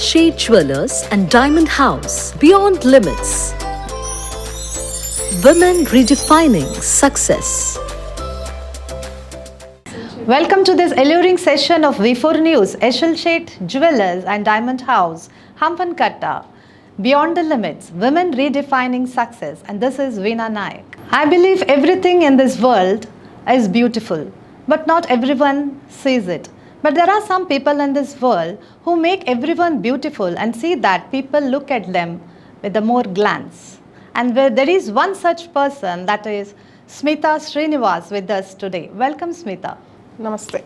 Shade Jewelers and Diamond House. Beyond Limits. Women redefining success. Welcome to this alluring session of V4 News, Eshel Shade Jewelers and Diamond House, Hampankatta. Beyond the Limits, Women Redefining Success. And this is Veena Nayak. I believe everything in this world is beautiful, but not everyone sees it. But there are some people in this world who make everyone beautiful and see that people look at them with a more glance. And there is one such person, that is Smita Srinivas with us today. Welcome, Smita. Namaste.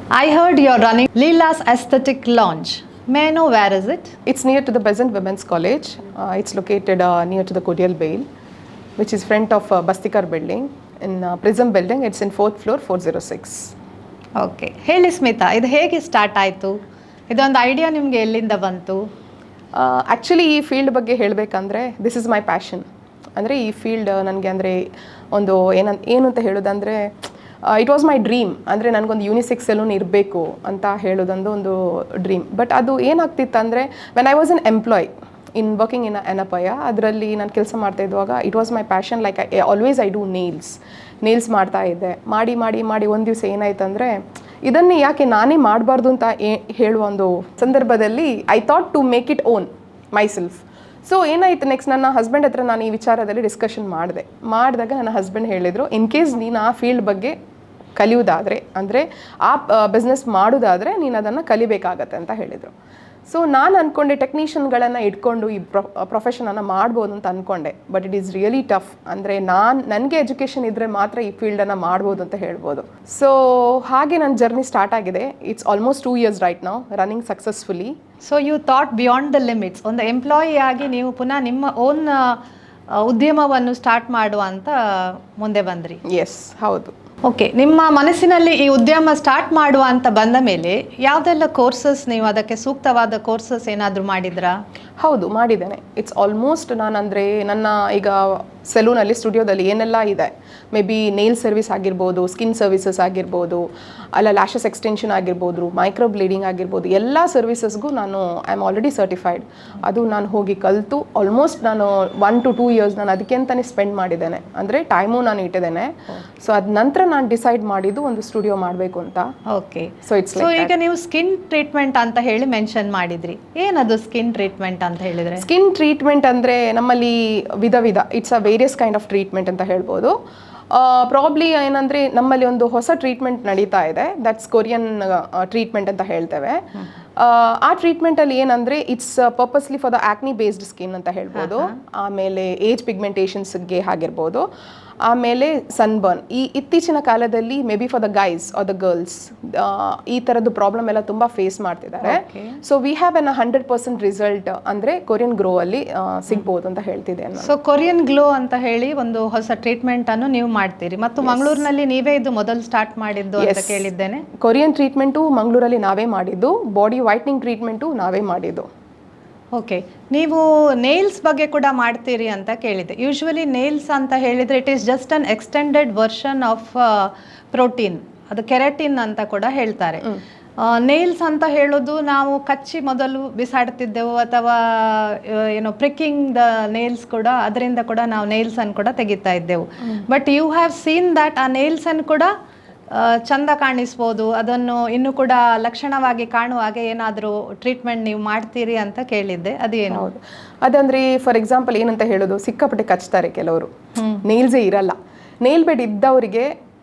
I heard you're running Leela's Aesthetic Lounge. May I know where is it? It's near to the Besant Women's College. It's located near to the Kodial Bail, which is front of Bastikar building. In Prism building, it's in 4th floor, 406. Okay ಹೇಳಿ ಸ್ಮಿತಾ, ಇದು ಹೇಗೆ start ಆಯಿತು? ಇದೊಂದು idea ನಿಮಗೆ ಎಲ್ಲಿಂದ ಬಂತು? Actually ಈ field ಬಗ್ಗೆ ಹೇಳಬೇಕಂದ್ರೆ ದಿಸ್ ಇಸ್ ಮೈ ಪ್ಯಾಷನ್. ಅಂದರೆ ಈ ಫೀಲ್ಡ್ ನನಗೆ ಅಂದರೆ ಒಂದು ಏನು ಅಂತ ಹೇಳೋದಂದರೆ ಇಟ್ ವಾಸ್ ಮೈ ಡ್ರೀಮ್. ಅಂದರೆ ನನಗೊಂದು ಯೂನಿಸೆಕ್ಸ್ ಸೆಲೂನ್ ಇರಬೇಕು ಅಂತ ಹೇಳೋದೊಂದು ಒಂದು ಡ್ರೀಮ್. ಬಟ್ ಅದು ಏನಾಗ್ತಿತ್ತು ಅಂದರೆ when I was an employ in working in ಎನಪಯ, ಅದರಲ್ಲಿ ನಾನು ಕೆಲಸ ಮಾಡ್ತಾ ಇದ್ದಾಗ it was my passion. Like always I do nails ಮಾಡ್ತಾ ಇದ್ದೆ. ಮಾಡಿ ಒಂದು ದಿವಸ ಏನಾಯ್ತು ಅಂದರೆ ಇದನ್ನೇ ಯಾಕೆ ನಾನೇ ಮಾಡಬಾರ್ದು ಅಂತ ಹೇಳುವ ಒಂದು ಸಂದರ್ಭದಲ್ಲಿ I thought to make it own myself. So ಏನಾಯಿತು, ನೆಕ್ಸ್ಟ್ ನನ್ನ ಹಸ್ಬೆಂಡ್ ಹತ್ರ ನಾನು ಈ ವಿಚಾರದಲ್ಲಿ ಡಿಸ್ಕಷನ್ ಮಾಡಿದಾಗ ನನ್ನ ಹಸ್ಬೆಂಡ್ ಹೇಳಿದರು, ಇನ್ ಕೇಸ್ ನೀನು ಆ ಫೀಲ್ಡ್ ಬಗ್ಗೆ ಕಲಿಯೋದಾದರೆ, ಅಂದರೆ ಆ ಬಿಸ್ನೆಸ್ ಮಾಡೋದಾದರೆ ನೀನು ಅದನ್ನು ಕಲಿಬೇಕಾಗತ್ತೆ ಅಂತ ಹೇಳಿದರು. ಸೊ ನಾನು ಅಂದ್ಕೊಂಡೆ ಟೆಕ್ನಿಷಿಯನ್ಗಳನ್ನು ಇಟ್ಕೊಂಡು ಈ ಪ್ರೊಫೆಷನನ್ನು ಮಾಡ್ಬೋದು ಅಂತ ಅಂದ್ಕೊಂಡೆ. But it is really tough. ಅಂದರೆ ನನಗೆ ಎಜುಕೇಷನ್ ಇದ್ದರೆ ಮಾತ್ರ ಈ ಫೀಲ್ಡನ್ನು ಮಾಡ್ಬೋದು ಅಂತ ಹೇಳ್ಬೋದು. ಸೊ ಹಾಗೆ ನನ್ನ ಜರ್ನಿ ಸ್ಟಾರ್ಟ್ ಆಗಿದೆ. It's almost 2 years right now, running successfully. So you thought beyond the limits. ಒಂದು ಎಂಪ್ಲಾಯಿ ಆಗಿ ನೀವು ಪುನಃ ನಿಮ್ಮ ಓನ್ ಉದ್ಯಮವನ್ನು ಸ್ಟಾರ್ಟ್ ಮಾಡುವ ಅಂತ ಮುಂದೆ ಬಂದ್ರಿ. ಎಸ್, ಹೌದು. ಓಕೆ, ನಿಮ್ಮ ಮನಸ್ಸಿನಲ್ಲಿ ಈ ಉದ್ಯಮ ಸ್ಟಾರ್ಟ್ ಮಾಡುವ ಅಂತ ಬಂದ ಮೇಲೆ ಯಾವುದೆಲ್ಲ ಕೋರ್ಸಸ್, ನೀವು ಅದಕ್ಕೆ ಸೂಕ್ತವಾದ ಕೋರ್ಸಸ್ ಏನಾದರೂ ಮಾಡಿದ್ರಾ? ಹೌದು, ಮಾಡಿದ್ದೇನೆ. ಇಟ್ಸ್ ಆಲ್ಮೋಸ್ಟ್ ನಾನಂದರೆ ನನ್ನ ಈಗ ಸೆಲೂನಲ್ಲಿ ಸ್ಟುಡಿಯೋದಲ್ಲಿ ಏನೆಲ್ಲ ಇದೆ, ಮೇ ಬಿ ನೇಲ್ ಸರ್ವಿಸ್ ಆಗಿರ್ಬೋದು, ಸ್ಕಿನ್ ಸರ್ವಿಸಸ್ ಆಗಿರ್ಬೋದು, ಅಲ್ಲ ಲ್ಯಾಶಸ್ ಎಕ್ಸ್ಟೆನ್ಷನ್ ಆಗಿರ್ಬೋದು, ಮೈಕ್ರೋ ಬ್ಲೀಡಿಂಗ್ ಆಗಿರ್ಬೋದು, ಎಲ್ಲ ಸರ್ವಿಸಸ್ಗೂ ನಾನು ಐ ಆಮ್ ಆಲ್ರೆಡಿ ಸರ್ಟಿಫೈಡ್. ಅದು ನಾನು ಹೋಗಿ ಕಲಿತು ಆಲ್ಮೋಸ್ಟ್ ನಾನು 1 to 2 years ನಾನು ಅದಕ್ಕೆ ಅಂತಲೇ ಸ್ಪೆಂಡ್ ಮಾಡಿದ್ದೇನೆ. ಅಂದರೆ ಟೈಮು ನಾನು ಇಟ್ಟಿದ್ದೇನೆ. ಸೊ ಅದ ನಂತರ ನಾನು ಡಿಸೈಡ್ ಮಾಡಿದ್ದು ಒಂದು ಸ್ಟುಡಿಯೋ ಮಾಡಬೇಕು ಅಂತ. ಓಕೆ, ಸೊ ಈಗ ನೀವು ಸ್ಕಿನ್ ಟ್ರೀಟ್ಮೆಂಟ್ ಅಂತ ಹೇಳಿ ಮೆನ್ಷನ್ ಮಾಡಿದ್ರಿ. ಏನದು ಸ್ಕಿನ್ ಟ್ರೀಟ್ಮೆಂಟ್ ಅಂತ ಹೇಳಿದ್ರೆ? ಸ್ಕಿನ್ ಟ್ರೀಟ್ಮೆಂಟ್ ಅಂದರೆ ನಮ್ಮಲ್ಲಿ ವಿಧ it's a various kind of treatment ಅಂತ ಹೇಳ್ಬೋದು. ಪ್ರಾಬ್ಲಿ ಏನಂದರೆ ನಮ್ಮಲ್ಲಿ ಒಂದು ಹೊಸ ಟ್ರೀಟ್ಮೆಂಟ್ ನಡೀತಾ ಇದೆ, ದಟ್ಸ್ ಕೊರಿಯನ್ ಟ್ರೀಟ್ಮೆಂಟ್ ಅಂತ ಹೇಳ್ತೇವೆ. ಆ ಟ್ರೀಟ್ಮೆಂಟಲ್ಲಿ ಏನಂದರೆ it's purposely for the ಆಕ್ನಿ based skin ಅಂತ ಹೇಳ್ಬೋದು. ಆಮೇಲೆ ಏಜ್ ಪಿಗ್ಮೆಂಟೇಷನ್ಸ್ಗೆ ಆಗಿರ್ಬೋದು, ಆಮೇಲೆ ಸನ್ಬರ್ನ್. ಈ ಇತ್ತೀಚಿನ ಕಾಲದಲ್ಲಿ may be for the guys are the girls ಈ ಥರದ್ದು ಪ್ರಾಬ್ಲಮ್ ಎಲ್ಲ ತುಂಬ ಫೇಸ್ ಮಾಡ್ತಿದ್ದಾರೆ. So we have an 100% result ಅಂದರೆ ಕೊರಿಯನ್ ಗ್ಲೋ ಅಲ್ಲಿ ಸಿಗ್ಬೋದು ಅಂತ ಹೇಳ್ತಿದ್ದೇನೆ. ಸೊ ಕೊರಿಯನ್ ಗ್ಲೋ ಅಂತ ಹೇಳಿ ಒಂದು ಹೊಸ ಟ್ರೀಟ್ಮೆಂಟ್ ಅನ್ನು ನೀವು ಮಾಡ್ತೀರಿ, ಮತ್ತು ಮಂಗಳೂರಿನಲ್ಲಿ ನೀವೇ ಇದು ಮೊದಲು ಸ್ಟಾರ್ಟ್ ಮಾಡಿದ್ದು ಅಂತ ಕೇಳಿದ್ದೇನೆ. ಕೊರಿಯನ್ ಟ್ರೀಟ್ಮೆಂಟು ಮಂಗಳೂರಲ್ಲಿ ನಾವೇ ಮಾಡಿದ್ದು, ಬಾಡಿ ವೈಟ್ನಿಂಗ್ ಟ್ರೀಟ್ಮೆಂಟು ನಾವೇ ಮಾಡಿದ್ದು. ಓಕೆ, ನೀವು ನೇಲ್ಸ್ ಬಗ್ಗೆ ಕೂಡ ಮಾಡ್ತೀರಿ ಅಂತ ಕೇಳಿದೆ. ಯೂಶ್ವಲಿ ನೇಲ್ಸ್ ಅಂತ ಹೇಳಿದರೆ it is just an extended version of protein, ಅದು ಕೆರಾಟಿನ್ ಅಂತ ಕೂಡ ಹೇಳ್ತಾರೆ. ನೇಲ್ಸ್ ಅಂತ ಹೇಳೋದು ನಾವು ಕಚ್ಚಿ ಮೊದಲು ಬಿಸಾಡ್ತಿದ್ದೆವು, ಅಥವಾ ಏನೋ ಪ್ರಿಕ್ಕಿಂಗ್ ದ ನೇಲ್ಸ್ ಕೂಡ, ಅದರಿಂದ ಕೂಡ ನಾವು ನೇಲ್ಸನ್ನು ಕೂಡ ತೆಗಿತಾ ಇದ್ದೆವು. But you have seen that ಆ ನೇಲ್ಸನ್ನು ಕೂಡ ಚಂದ ಕಾಣಿಸ್ಬೋದು, ಅದನ್ನು ಇನ್ನೂ ಕೂಡ ಲಕ್ಷಣವಾಗಿ ಕಾಣುವ ಹಾಗೆ ಏನಾದರೂ ಟ್ರೀಟ್ಮೆಂಟ್ ನೀವು ಮಾಡ್ತೀರಿ ಅಂತ ಕೇಳಿದ್ದೆ, ಅದೇನು? ಹೌದು, ಅದಂದರೆ ಫಾರ್ ಎಕ್ಸಾಂಪಲ್ ಏನಂತ ಹೇಳೋದು, ಸಿಕ್ಕಾಪಟ್ಟೆ ಕಚ್ತಾರೆ ಕೆಲವರು, ನೇಲ್ಸೇ ಇರಲ್ಲ. ನೇಲ್ ಬೆಡ್ ಇದ್ದವರಿಗೆ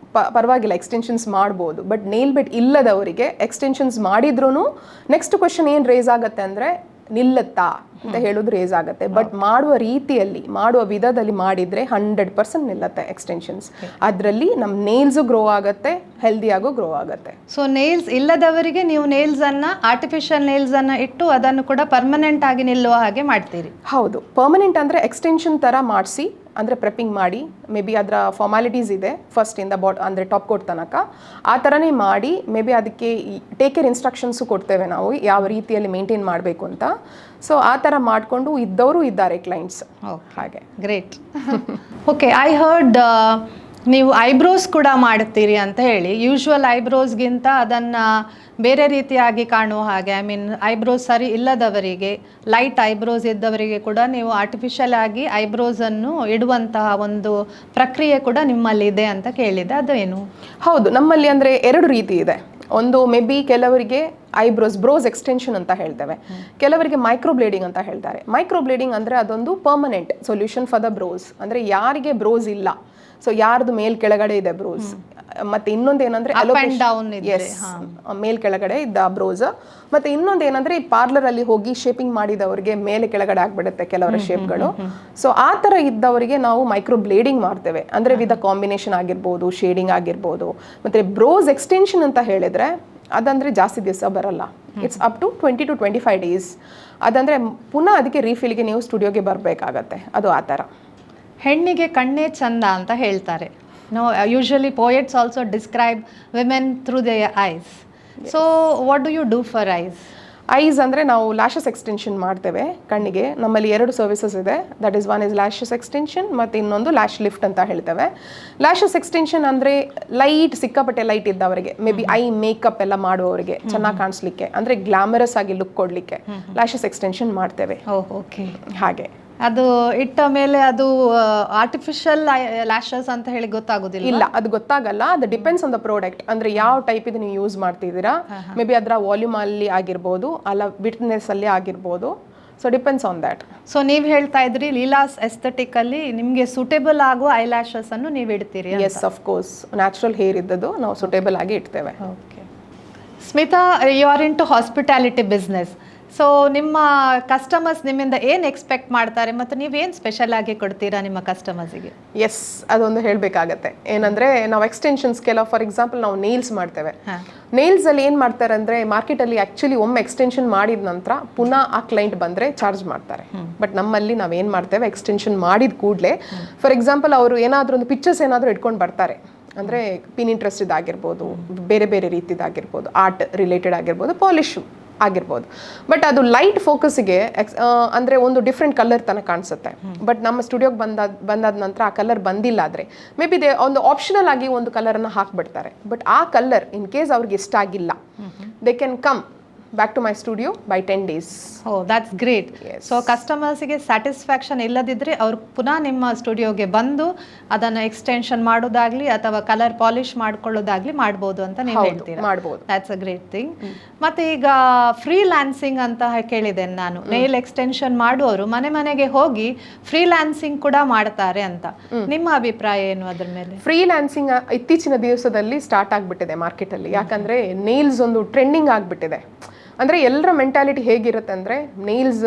ಪರವಾಗಿಲ್ಲ, ಎಕ್ಸ್ಟೆನ್ಷನ್ಸ್ ಮಾಡ್ಬೋದು. ಬಟ್ ನೇಲ್ ಬೆಡ್ ಇಲ್ಲದವರಿಗೆ ಎಕ್ಸ್ಟೆನ್ಷನ್ಸ್ ಮಾಡಿದ್ರೂ ನೆಕ್ಸ್ಟ್ ಕ್ವೆಶನ್ ಏನು ರೇಸ್ ಆಗುತ್ತೆ ಅಂದರೆ ನಿಲ್ಲತ್ತಾ ಅಂತ ಹೇಳೋದು ರೇಸ್ ಆಗುತ್ತೆ. ಬಟ್ ಮಾಡುವ ರೀತಿಯಲ್ಲಿ, ಮಾಡುವ ವಿಧದಲ್ಲಿ ಮಾಡಿದರೆ 100% ನಿಲ್ಲತ್ತೆ ಎಕ್ಸ್ಟೆನ್ಷನ್ಸ್. ಅದರಲ್ಲಿ ನಮ್ಮ ನೇಲ್ಸು ಗ್ರೋ ಆಗುತ್ತೆ, ಹೆಲ್ದಿಯಾಗೂ ಗ್ರೋ ಆಗುತ್ತೆ. ಸೊ ನೇಲ್ಸ್ ಇಲ್ಲದವರಿಗೆ ನೀವು ನೇಲ್ಸನ್ನು, ಆರ್ಟಿಫಿಷಿಯಲ್ ನೇಲ್ಸನ್ನು ಇಟ್ಟು ಅದನ್ನು ಕೂಡ ಪರ್ಮನೆಂಟ್ ಆಗಿ ನಿಲ್ಲುವ ಹಾಗೆ ಮಾಡ್ತೀರಿ? ಹೌದು, ಪರ್ಮನೆಂಟ್ ಅಂದರೆ ಎಕ್ಸ್ಟೆನ್ಷನ್ ಥರ ಮಾಡಿಸಿ, ಅಂದರೆ ಪ್ರೆಪ್ಪಿಂಗ್ ಮಾಡಿ, ಮೇ ಬಿ ಅದರ ಫಾರ್ಮಾಲಿಟೀಸ್ ಇದೆ ಫಸ್ಟಿಂದ ಅಂದರೆ ಟಾಪ್ ಕೋಟ್ ತನಕ, ಆ ಥರನೇ ಮಾಡಿ ಮೇ ಬಿ ಅದಕ್ಕೆ ಟೇಕ್ ಕೇರ್ ಇನ್ಸ್ಟ್ರಕ್ಷನ್ಸು ಕೊಡ್ತೇವೆ ನಾವು, ಯಾವ ರೀತಿಯಲ್ಲಿ ಮೇಂಟೈನ್ ಮಾಡಬೇಕು ಅಂತ. ಸೊ ಆ ಥರ ಮಾಡಿಕೊಂಡು ಇದ್ದವರು ಇದ್ದಾರೆ ಕ್ಲೈಂಟ್ಸ್. ಹಾಗೆ ಗ್ರೇಟ್. ಓಕೆ, ಐ ಹರ್ಡ್ ನೀವು ಐಬ್ರೋಸ್ ಕೂಡ ಮಾಡ್ತೀರಿ ಅಂತ ಹೇಳಿ, ಯೂಶ್ವಲ್ ಐಬ್ರೋಸ್ಗಿಂತ ಅದನ್ನು ಬೇರೆ ರೀತಿಯಾಗಿ ಕಾಣುವ ಹಾಗೆ, ಐ ಮೀನ್ ಐಬ್ರೋಸ್ ಸರಿ ಇಲ್ಲದವರಿಗೆ, ಲೈಟ್ ಐಬ್ರೋಸ್ ಇದ್ದವರಿಗೆ ಕೂಡ ನೀವು ಆರ್ಟಿಫಿಷಿಯಲ್ ಆಗಿ ಐಬ್ರೋಸನ್ನು ಇಡುವಂತಹ ಒಂದು ಪ್ರಕ್ರಿಯೆ ಕೂಡ ನಿಮ್ಮಲ್ಲಿ ಇದೆ ಅಂತ ಕೇಳಿದೆ, ಅದು ಏನು? ಹೌದು, ನಮ್ಮಲ್ಲಿ ಅಂದರೆ 2 ರೀತಿ ಇದೆ. ಒಂದು ಮೇ ಬಿ ಕೆಲವರಿಗೆ ಬ್ರೋಸ್ ಎಕ್ಸ್ಟೆನ್ಷನ್ ಅಂತ ಹೇಳ್ತೇವೆ, ಕೆಲವರಿಗೆ ಮೈಕ್ರೋಬ್ಲೇಡಿಂಗ್ ಅಂತ ಹೇಳ್ತಾರೆ. ಮೈಕ್ರೋಬ್ಲೇಡಿಂಗ್ ಅಂದರೆ ಅದೊಂದು permanent solution for the bros. ಅಂದರೆ ಯಾರಿಗೆ ಬ್ರೋಸ್ ಇಲ್ಲ, ಸೊ ಯಾರ್ದು ಮೇಲ್ ಕೆಳಗಡೆ ಇದೆ ಬ್ರೋಸ್, ಮತ್ತೆ ಇನ್ನೊಂದು ಏನಂದ್ರೆ ಮೇಲ್ ಕೆಳಗಡೆ ಇದ್ದ ಬ್ರೋಸ್, ಮತ್ತೆ ಇನ್ನೊಂದು ಏನಂದ್ರೆ ಈ ಪಾರ್ಲರ್ ಅಲ್ಲಿ ಹೋಗಿ ಶೇಪಿಂಗ್ ಮಾಡಿದವರಿಗೆ ಮೇಲೆ ಕೆಳಗಡೆ ಆಗ್ಬಿಡುತ್ತೆ ಕೆಲವರ ಶೇಪ್ಗಳು. ಸೊ ಆ ತರ ಇದ್ದವರಿಗೆ ನಾವು ಮೈಕ್ರೋ ಬ್ಲೇಡಿಂಗ್ ಮಾಡ್ತೇವೆ, ಅಂದ್ರೆ ವಿತ್ ಕಾಂಬಿನೇಷನ್ ಆಗಿರ್ಬೋದು, ಶೇಡಿಂಗ್ ಆಗಿರ್ಬೋದು. ಮತ್ತೆ ಬ್ರೋಸ್ ಎಕ್ಸ್ಟೆನ್ಷನ್ ಅಂತ ಹೇಳಿದ್ರೆ ಅದಂದ್ರೆ ಜಾಸ್ತಿ ದಿವಸ ಬರಲ್ಲ, it's up to 20 to 25 days. ಅದಂದ್ರೆ ಪುನಃ ಅದಕ್ಕೆ ರೀಫಿಲ್ಗೆ ನೀವು ಸ್ಟುಡಿಯೋಗೆ ಬರಬೇಕಾಗತ್ತೆ, ಅದು ಆ ಥರ. ಹೆಣ್ಣಿಗೆ ಕಣ್ಣೇ ಚಂದ ಅಂತ ಹೇಳ್ತಾರೆ. No, usually poets also describe women through their eyes. So what do you do for eyes? Eyes ಅಂದರೆ ನಾವು ಲ್ಯಾಶಸ್ ಎಕ್ಸ್ಟೆನ್ಷನ್ ಮಾಡ್ತೇವೆ ಕಣ್ಣಿಗೆ. ನಮ್ಮಲ್ಲಿ 2 ಸರ್ವಿಸಸ್ ಇದೆ, that is one is lashes extension ಮತ್ತು ಇನ್ನೊಂದು ಲ್ಯಾಶ್ ಲಿಫ್ಟ್ ಅಂತ ಹೇಳ್ತೇವೆ. ಲ್ಯಾಶಸ್ ಎಕ್ಸ್ಟೆನ್ಷನ್ ಅಂದರೆ ಲೈಟ್, ಸಿಕ್ಕಾಪಟ್ಟೆ ಲೈಟ್ ಇದ್ದವರಿಗೆ, ಮೇ ಬಿ ಐ ಮೇಕಪ್ ಎಲ್ಲ ಮಾಡುವವರಿಗೆ ಚೆನ್ನಾಗಿ ಕಾಣಿಸ್ಲಿಕ್ಕೆ, ಅಂದರೆ ಗ್ಲಾಮರಸ್ ಆಗಿ ಲುಕ್ ಕೊಡಲಿಕ್ಕೆ ಲ್ಯಾಶಸ್ ಎಕ್ಸ್ಟೆನ್ಷನ್ ಮಾಡ್ತೇವೆ. ಓಕೆ, ಹಾಗೆ ಅದು ಇಟ್ಟ ಮೇಲೆ ಅದು ಆರ್ಟಿಫಿಷಿಯಲ್ ಲ್ಯಾಶಸ್ ಅಂತ ಹೇಳಿ ಗೊತ್ತಾಗೋದಿಲ್ಲ? ಇಲ್ಲ, ಅದು ಗೊತ್ತಾಗಲ್ಲ. ಅದು ಡಿಪೆಂಡ್ಸ್ ಆನ್ ದ ಪ್ರಾಡಕ್ಟ್, ಅಂದ್ರೆ ಯಾವ ಟೈಪ್ ಇದು ನೀವು ಯೂಸ್ ಮಾಡ್ತಿದ್ದೀರಾ. ಮೇ ಬಿ ಅದರ ವಾಲ್ಯೂಮ್ ಅಲ್ಲಿ ಆಗಿರ್ಬೋದು, ಅಲ್ಲ ವಿಡ್ನೆಸ್ ಅಲ್ಲಿ ಆಗಿರ್ಬೋದು. So depends on that. So ನೀವು ಹೇಳ್ತಾ ಇದ್ರಿ ಲೀಲಾಸ್ ಎಸ್ಥೆಟಿಕ್ ಅಲ್ಲಿ ನಿಮಗೆ ಸೂಟೇಬಲ್ ಆಗುವ ಐ ಲ್ಯಾಶಸ್ ಅನ್ನು ನೀವು ಇಡ್ತೀರಿ? Yes, of course. Natural hair ಇದ್ದದ್ದು ನಾವು ಸೂಟೇಬಲ್ ಆಗಿ ಇಡ್ತೇವೆ. Okay. Smita, you are in to hospitality business. So ನಿಮ್ಮ ಕಸ್ಟಮರ್ಸ್ ನಿಮ್ಮಿಂದ ಏನು ಎಕ್ಸ್ಪೆಕ್ಟ್ ಮಾಡ್ತಾರೆ ಮತ್ತು ನೀವೇನು ಸ್ಪೆಷಲ್ ಆಗಿ ಕೊಡ್ತೀರಾ ನಿಮ್ಮ ಕಸ್ಟಮರ್ಸಿಗೆ? ಎಸ್, ಅದೊಂದು ಹೇಳಬೇಕಾಗತ್ತೆ. ಏನಂದರೆ ನಾವು ಎಕ್ಸ್ಟೆನ್ಷನ್ಸ್ ಕೆಲವು, ಫಾರ್ ಎಕ್ಸಾಂಪಲ್ ನಾವು ನೇಲ್ಸ್ ಮಾಡ್ತೇವೆ. ನೇಲ್ಸಲ್ಲಿ ಏನು ಮಾಡ್ತಾರೆ ಅಂದರೆ ಮಾರ್ಕೆಟಲ್ಲಿ ಆ್ಯಕ್ಚುಲಿ ಒಮ್ಮೆ ಎಕ್ಸ್ಟೆನ್ಷನ್ ಮಾಡಿದ ನಂತರ ಪುನಃ ಆ ಕ್ಲೈಂಟ್ ಬಂದರೆ ಚಾರ್ಜ್ ಮಾಡ್ತಾರೆ. ಬಟ್ ನಮ್ಮಲ್ಲಿ ನಾವೇನು ಮಾಡ್ತೇವೆ, ಎಕ್ಸ್ಟೆನ್ಷನ್ ಮಾಡಿದ ಕೂಡಲೇ, ಫಾರ್ ಎಕ್ಸಾಂಪಲ್ ಅವರು ಏನಾದರೂ ಒಂದು ಪಿಕ್ಚರ್ಸ್ ಏನಾದರೂ ಇಟ್ಕೊಂಡು ಬರ್ತಾರೆ, ಅಂದರೆ ಪಿನ್ ಇಂಟ್ರೆಸ್ಟ್ ಇದಾಗಿರ್ಬೋದು, ಬೇರೆ ಬೇರೆ ರೀತಿದಾಗಿರ್ಬೋದು, ಆರ್ಟ್ ರಿಲೇಟೆಡ್ ಆಗಿರ್ಬೋದು, ಪಾಲಿಶ್ ಆಗಿರ್ಬೋದು. ಬಟ್ ಅದು ಲೈಟ್ ಫೋಕಸ್ಗೆ ಅಂದರೆ ಒಂದು ಡಿಫ್ರೆಂಟ್ ಕಲರ್ ತನಕ ಕಾಣಿಸುತ್ತೆ. ಬಟ್ ನಮ್ಮ ಸ್ಟುಡಿಯೋಗೆ ಬಂದಾದ ನಂತರ ಆ ಕಲರ್ ಬಂದಿಲ್ಲ ಆದರೆ ಮೇ ಬಿ ಒಂದು ಆಪ್ಷನಲ್ ಆಗಿ ಒಂದು ಕಲರನ್ನು ಹಾಕ್ಬಿಡ್ತಾರೆ. ಬಟ್ ಆ ಕಲರ್ ಇನ್ ಕೇಸ್ ಅವ್ರಿಗೆ ಇಷ್ಟ ಆಗಿಲ್ಲ, they can come back to my studio by 10 days. Oh, that's great. So ಕಸ್ಟಮರ್ಸಿಗೆ ಸ್ಯಾಟಿಸ್ಫ್ಯಾಕ್ಷನ್ ಇಲ್ಲದಿದ್ದರೆ ಅವ್ರು ಪುನಃ ನಿಮ್ಮ ಸ್ಟುಡಿಯೋಗೆ ಬಂದು ಅದನ್ನು ಎಕ್ಸ್ಟೆನ್ಷನ್ ಮಾಡೋದಾಗ್ಲಿ ಅಥವಾ ಕಲರ್ ಪಾಲಿಶ್ ಮಾಡ್ಕೊಳ್ಳೋದಾಗ್ಲಿ ಮಾಡ್ಬೋದು ಅಂತ ನೀವು ಹೇಳ್ತೀರಾ? ಮಾಡ್ಬೋದು. That's a great thing. ಮತ್ತು ಈಗ ಫ್ರೀಲ್ಯಾನ್ಸಿಂಗ್ ಅಂತ ಕೇಳಿದ್ದೇನೆ ನಾನು, ನೇಲ್ ಎಕ್ಸ್ಟೆನ್ಷನ್ ಮಾಡುವವರು ಮನೆ ಮನೆಗೆ ಹೋಗಿ ಫ್ರೀಲ್ಯಾನ್ಸಿಂಗ್ ಕೂಡ ಮಾಡ್ತಾರೆ ಅಂತ. ನಿಮ್ಮ ಅಭಿಪ್ರಾಯ ಏನು ಅದ್ರ ಮೇಲೆ? ಫ್ರೀಲ್ಯಾನ್ಸಿಂಗ್ ಇತ್ತೀಚಿನ ದಿವಸದಲ್ಲಿ ಸ್ಟಾರ್ಟ್ ಆಗಿಬಿಟ್ಟಿದೆ ಮಾರ್ಕೆಟಲ್ಲಿ. ಯಾಕಂದರೆ ನೇಲ್ಸ್ ಒಂದು ಟ್ರೆಂಡಿಂಗ್ ಆಗಿಬಿಟ್ಟಿದೆ. ಅಂದರೆ ಎಲ್ಲರ ಮೆಂಟಾಲಿಟಿ ಹೇಗಿರುತ್ತೆ ಅಂದರೆ ನೇಲ್ಸ್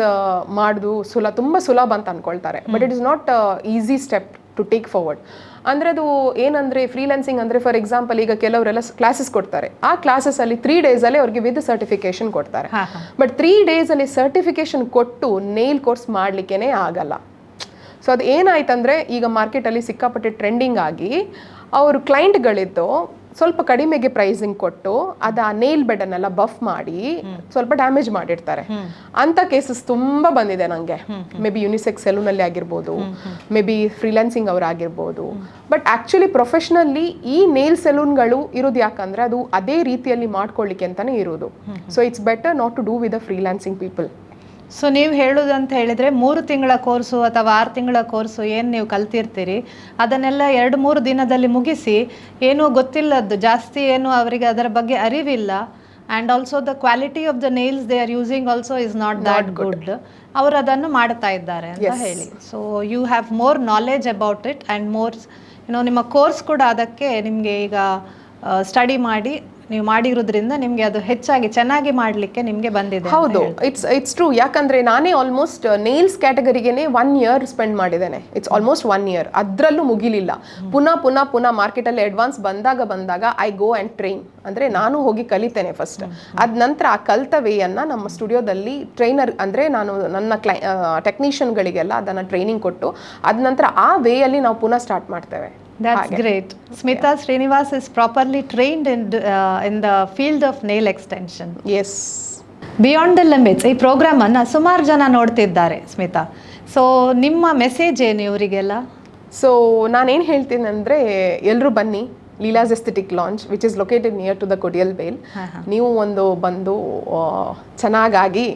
ಮಾಡೋದು ತುಂಬ ಸುಲಭ ಅಂತ ಅಂದ್ಕೊಳ್ತಾರೆ. But it is not easy step to take forward. ಅಂದರೆ ಅದು ಏನಂದರೆ ಫ್ರೀಲ್ಯಾನ್ಸಿಂಗ್ ಅಂದರೆ ಫಾರ್ ಎಕ್ಸಾಂಪಲ್ ಈಗ ಕೆಲವರೆಲ್ಲ ಕ್ಲಾಸಸ್ ಕೊಡ್ತಾರೆ. ಆ ಕ್ಲಾಸಸ್ಸಲ್ಲಿ 3 days ಅವ್ರಿಗೆ ವಿತ್ ಸರ್ಟಿಫಿಕೇಶನ್ ಕೊಡ್ತಾರೆ. ಬಟ್ 3 days ಸರ್ಟಿಫಿಕೇಶನ್ ಕೊಟ್ಟು ನೇಲ್ ಕೋರ್ಸ್ ಮಾಡಲಿಕ್ಕೇ ಆಗಲ್ಲ. ಸೊ ಅದು ಏನಾಯ್ತಂದರೆ ಈಗ ಮಾರ್ಕೆಟಲ್ಲಿ ಸಿಕ್ಕಾಪಟ್ಟೆ ಟ್ರೆಂಡಿಂಗ್ ಆಗಿ ಅವರು ಕ್ಲೈಂಟ್ಗಳಿದ್ದು ಸ್ವಲ್ಪ ಕಡಿಮೆಗೆ ಪ್ರೈಸಿಂಗ್ ಕೊಟ್ಟು ಆ ನೇಲ್ ಬೆಡನ್ನೆಲ್ಲ ಬಫ್ ಮಾಡಿ ಸ್ವಲ್ಪ ಡ್ಯಾಮೇಜ್ ಮಾಡಿರ್ತಾರೆ. ಅಂತ ಕೇಸಸ್ ತುಂಬ ಬಂದಿದೆ ನನಗೆ. ಮೇ ಬಿ ಯುನಿಸೆಕ್ಸ್ ಸೆಲೂನಲ್ಲಿ ಆಗಿರ್ಬೋದು, ಮೇ ಬಿ ಫ್ರೀಲ್ಯಾನ್ಸಿಂಗ್ ಅವರಾಗಿರ್ಬೋದು. ಬಟ್ ಆ್ಯಕ್ಚುಲಿ ಪ್ರೊಫೆಷ್ನಲ್ಲಿ ಈ ನೇಲ್ ಸೆಲೂನ್ಗಳು ಇರೋದು ಯಾಕಂದರೆ ಅದು ಅದೇ ರೀತಿಯಲ್ಲಿ ಮಾಡ್ಕೊಳ್ಳಿಕ್ಕೆ ಅಂತಲೇ ಇರೋದು. So it's better not to do with the freelancing people. So ನೀವು ಹೇಳೋದಂತ ಹೇಳಿದರೆ 3 ತಿಂಗಳ ಕೋರ್ಸು ಅಥವಾ 6 ತಿಂಗಳ ಕೋರ್ಸು ಏನು ನೀವು ಕಲ್ತಿರ್ತೀರಿ ಅದನ್ನೆಲ್ಲ 2-3 ದಿನದಲ್ಲಿ ಮುಗಿಸಿ, ಏನೂ ಗೊತ್ತಿಲ್ಲದ್ದು ಜಾಸ್ತಿ ಏನು ಅವರಿಗೆ ಅದರ ಬಗ್ಗೆ ಅರಿವಿಲ್ಲ, and also the quality of the nails they are using also is not that good, ಅವರು ಅದನ್ನು ಮಾಡ್ತಾ ಇದ್ದಾರೆ ಅಂತ ಹೇಳಿ. So you have more knowledge about it and more ನಿಮ್ಮ ಕೋರ್ಸ್ ಕೂಡ ಅದಕ್ಕೆ ನಿಮಗೆ ಈಗ ಸ್ಟಡಿ ಮಾಡಿ ನೀವು ಮಾಡಿರೋದ್ರಿಂದ ನಿಮಗೆ ಅದು ಹೆಚ್ಚಾಗಿ ಚೆನ್ನಾಗಿ ಮಾಡಲಿಕ್ಕೆ ನಿಮಗೆ ಬಂದಿದೆ. ಹೌದು, ಇಟ್ಸ್ ಟ್ರೂ. ಯಾಕಂದರೆ ನಾನೇ ಆಲ್ಮೋಸ್ಟ್ ನೇಲ್ಸ್ ಕ್ಯಾಟಗರಿಗೇ 1 year ಸ್ಪೆಂಡ್ ಮಾಡಿದ್ದೇನೆ. It's almost 1 year. ಅದರಲ್ಲೂ ಮುಗಿಲಿಲ್ಲ. ಪುನಃ ಮಾರ್ಕೆಟಲ್ಲಿ ಅಡ್ವಾನ್ಸ್ ಬಂದಾಗ ಐ ಗೋ ಆ್ಯಂಡ್ ಟ್ರೈನ್. ಅಂದರೆ ನಾನು ಹೋಗಿ ಕಲಿತೇನೆ ಫಸ್ಟ್. ಅದ ನಂತರ ಆ ಕಲಿತ ವೇಯನ್ನು ನಮ್ಮ ಸ್ಟುಡಿಯೋದಲ್ಲಿ ಟ್ರೈನರ್ ಅಂದರೆ ನಾನು ನನ್ನ ಟೆಕ್ನಿಷಿಯನ್ಗಳಿಗೆಲ್ಲ ಅದನ್ನು ಟ್ರೈನಿಂಗ್ ಕೊಟ್ಟು ಅದ ನಂತರ ಆ ವೇಯಲ್ಲಿ ನಾವು ಪುನಃ ಸ್ಟಾರ್ಟ್ ಮಾಡ್ತೇವೆ. That's great. Smita Srinivas is properly trained in the field of nail extension. Yes. Beyond the Limits ಈ ಪ್ರೋಗ್ರಾಮನ್ನು ಸುಮಾರು ಜನ ನೋಡ್ತಿದ್ದಾರೆ ಸ್ಮಿತಾ. ಸೊ ನಿಮ್ಮ ಮೆಸೇಜ್ ಏನು ಇವರಿಗೆಲ್ಲ? ಸೊ ನಾನೇನು ಹೇಳ್ತೀನಿ ಅಂದರೆ ಎಲ್ಲರೂ ಬನ್ನಿ Leela's aesthetic launch which is located near to the Kodial Bail. ನೀವು ಒಂದು ಬಂದು ಚೆನ್ನಾಗಾಗಿ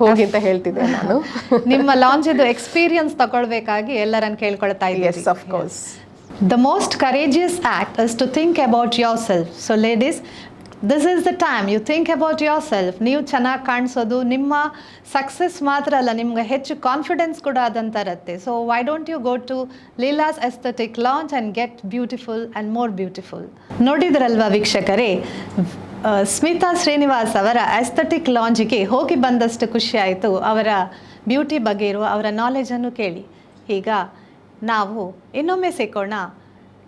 ಹೋಗಿ ಅಂತ ಹೇಳ್ತಿದ್ದೆ ನಾನು. ನಿಮ್ಮ ಲಾಂಚ್ ಇದು ಎಕ್ಸ್ಪೀರಿಯನ್ಸ್ ತಗೊಳ್ಬೇಕಾಗಿ ಎಲ್ಲರನ್ನು ಕೇಳ್ಕೊಳ್ತಾ ಇದ್ದೀನಿ. Yes of course. The most courageous act is to think about yourself. So ladies, this is the time you think about yourself. ನೀವು ಚೆನ್ನಾಗಿ ಕಾಣಿಸೋದು ನಿಮ್ಮ ಸಕ್ಸಸ್ ಮಾತ್ರ ಅಲ್ಲ, ನಿಮ್ಗೆ ಹೆಚ್ಚು ಕಾನ್ಫಿಡೆನ್ಸ್ ಕೂಡ ಅದಂತ ಇರುತ್ತೆ. So why don't you go to Leela's aesthetic lounge and get beautiful and more beautiful. ನೋಡಿದ್ರಲ್ವಾ ವೀಕ್ಷಕರೇ, ಸ್ಮಿತಾ ಶ್ರೀನಿವಾಸ್ ಅವರ ಎಸ್ಥೆಟಿಕ್ ಲಾಂಜಿಗೆ ಹೋಗಿ ಬಂದಷ್ಟು ಖುಷಿ ಆಯಿತು. ಅವರ ಬ್ಯೂಟಿ ಬಗ್ಗೆ ಇರುವ ಅವರ ನಾಲೆಜನ್ನು ಕೇಳಿ. ಈಗ ನಾವು ಇನ್ನೊಮ್ಮೆ ಸಿಕ್ಕೋಣ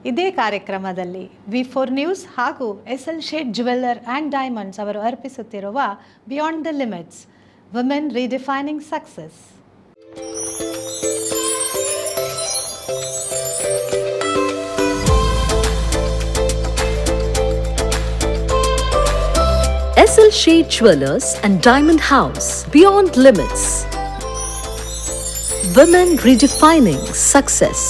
ಇದೇ ಕಾರ್ಯಕ್ರಮದಲ್ಲಿ. V4 ನ್ಯೂಸ್ ಹಾಗೂ SL shade jeweller and diamonds ಅವರು ಅರ್ಪಿಸುತ್ತಿರುವ beyond the limits, women redefining success. SL Shade Jewelers and Diamond House, Beyond Limits, Women Redefining Success.